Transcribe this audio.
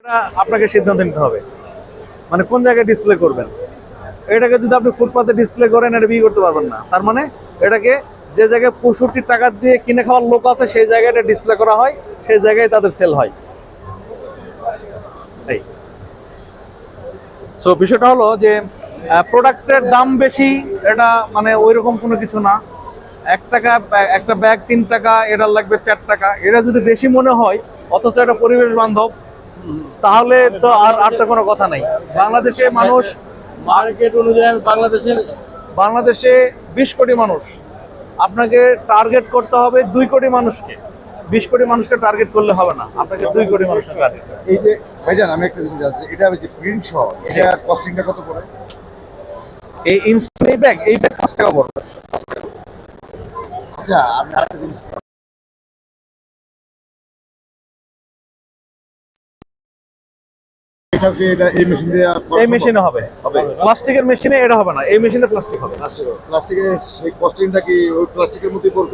এটা আপনাকে সিদ্ধান্ত নিতে হবে, মানে কোন জায়গায় ডিসপ্লে করবেন। এটাকে যদি আপনি ফুটপাতে ডিসপ্লে করেন, এটা বিক্রি করতে পারবেন না। তার মানে এটাকে যে জায়গায় 65 টাকা দিয়ে কিনে খাওয়ার লোক আছে, সেই জায়গায় এটা ডিসপ্লে করা হয়, সেই জায়গায় তাদের সেল হয়। এই সো বিষয়টা হলো যে প্রোডাক্টের দাম বেশি, এটা মানে ওই রকম কোনো কিছু না। 1 টাকা একটা ব্যাগ 3 টাকা, এটা লাগবে 4 টাকা, এটা যদি বেশি মনে হয় অথচ এটা পরিবেশ বান্ধব, তাহলে তো আর তো কোনো কথা নাই। বাংলাদেশে মানুষ, মার্কেট অনুযায়ী বাংলাদেশে 20 কোটি মানুষ, আপনাকে টার্গেট করতে হবে 2 কোটি মানুষকে। 20 কোটি মানুষকে টার্গেট করলে হবে না, আপনাকে 2 কোটি মানুষকে টার্গেট করতে হবে। এই যে ভাইজান, আমি একটা জিনিস জানতে চাই, এটা যে প্রিন্ট সহ এটা কস্টিংটা কত পড়ে? এই ব্যাগ 5 টাকা পড়বে। আচ্ছা, আমি আরেকটা জিনিস, এটাকে এটা এই মেশিন দিয়ে এই মেশিনে হবে, প্লাস্টিকের মেশিনে এটা হবে না, এই মেশিনে প্লাস্টিক হবে। প্লাস্টিকের সেই কস্টিংটা কি ওই প্লাস্টিকের মধ্যে পড়বে?